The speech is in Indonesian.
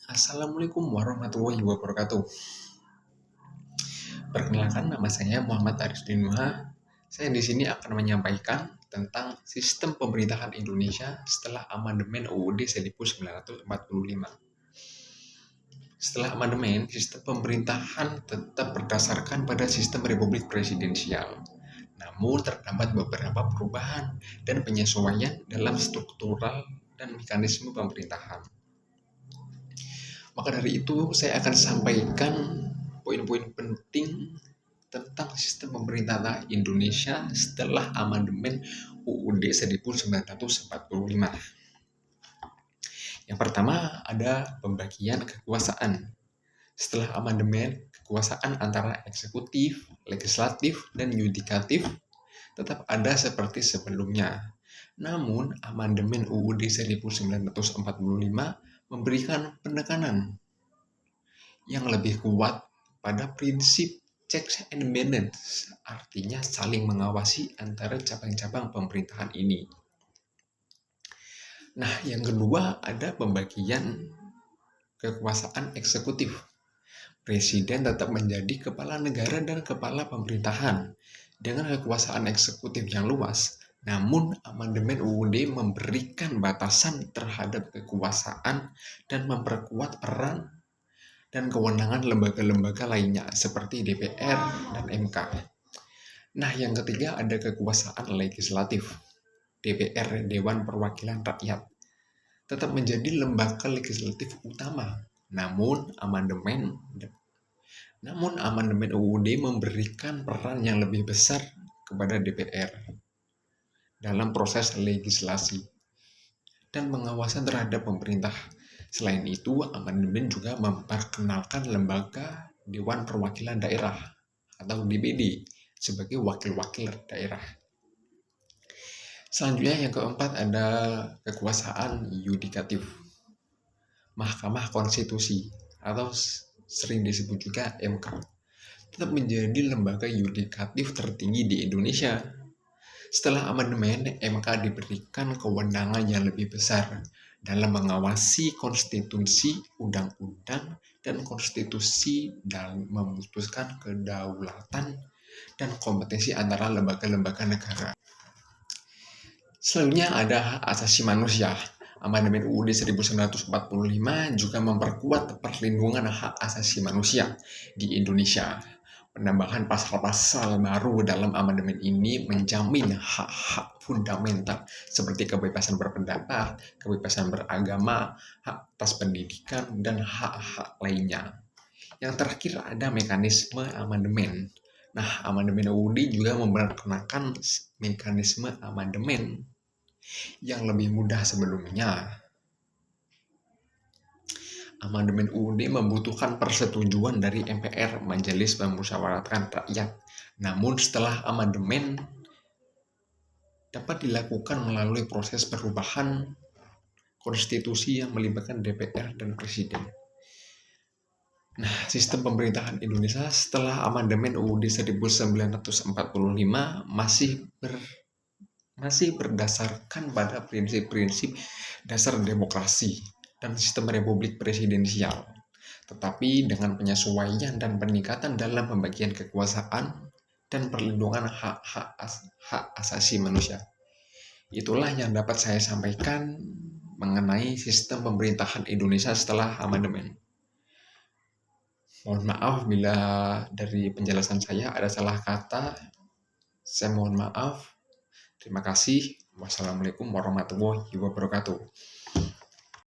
Assalamualaikum warahmatullahi wabarakatuh. Perkenalkan, nama saya Muhammad Arisdin Nuha. Saya di sini akan menyampaikan tentang sistem pemerintahan Indonesia setelah amandemen UUD 1945. Setelah amandemen, sistem pemerintahan tetap berdasarkan pada sistem republik presidensial. Namun terdapat beberapa perubahan dan penyesuaian dalam struktural dan mekanisme pemerintahan. Maka dari itu, saya akan sampaikan poin-poin penting tentang sistem pemerintahan Indonesia setelah amandemen UUD 1945. Yang pertama ada pembagian kekuasaan. Setelah amandemen, kekuasaan antara eksekutif, legislatif, dan yudikatif tetap ada seperti sebelumnya. Namun, amandemen UUD 1945 memberikan penekanan yang lebih kuat pada prinsip checks and balance, artinya saling mengawasi antara cabang-cabang pemerintahan ini. Nah, yang kedua ada pembagian kekuasaan eksekutif. Presiden tetap menjadi kepala negara dan kepala pemerintahan dengan kekuasaan eksekutif yang luas. Namun, amandemen UUD memberikan batasan terhadap kekuasaan dan memperkuat peran dan kewenangan lembaga-lembaga lainnya seperti DPR dan MK. Nah, yang ketiga ada kekuasaan legislatif. DPR, Dewan Perwakilan Rakyat, tetap menjadi lembaga legislatif utama. Namun amandemen UUD memberikan peran yang lebih besar kepada DPR dalam proses legislasi dan pengawasan terhadap pemerintah. Selain itu, amandemen juga memperkenalkan lembaga Dewan Perwakilan Daerah atau DPD sebagai wakil-wakil daerah. Selanjutnya yang keempat ada kekuasaan yudikatif. Mahkamah Konstitusi atau sering disebut juga MK tetap menjadi lembaga yudikatif tertinggi di Indonesia. Setelah amandemen, MK diberikan kewenangan yang lebih besar dalam mengawasi konstitusi, undang-undang, dan konstitusi dalam memutuskan kedaulatan dan kompetensi antara lembaga-lembaga negara. Selanjutnya ada hak asasi manusia. Amandemen UUD 1945 juga memperkuat perlindungan hak asasi manusia di Indonesia. Penambahan pasal-pasal baru dalam amandemen ini menjamin hak-hak fundamental seperti kebebasan berpendapat, kebebasan beragama, hak atas pendidikan, dan hak-hak lainnya. Yang terakhir ada mekanisme amandemen. Nah, amandemen UUD juga memperkenalkan mekanisme amandemen yang lebih mudah sebelumnya. Amandemen UUD membutuhkan persetujuan dari MPR, Majelis Pemusyawaratan Rakyat. Namun setelah amandemen dapat dilakukan melalui proses perubahan konstitusi yang melibatkan DPR dan Presiden. Nah, sistem pemerintahan Indonesia setelah amandemen UUD 1945 masih berdasarkan pada prinsip-prinsip dasar demokrasi dan sistem republik presidensial, tetapi dengan penyesuaian dan peningkatan dalam pembagian kekuasaan dan perlindungan hak asasi manusia. Itulah yang dapat saya sampaikan mengenai sistem pemerintahan Indonesia setelah amandemen. Mohon maaf bila dari penjelasan saya ada salah kata. Saya mohon maaf. Terima kasih. Wassalamualaikum warahmatullahi wabarakatuh.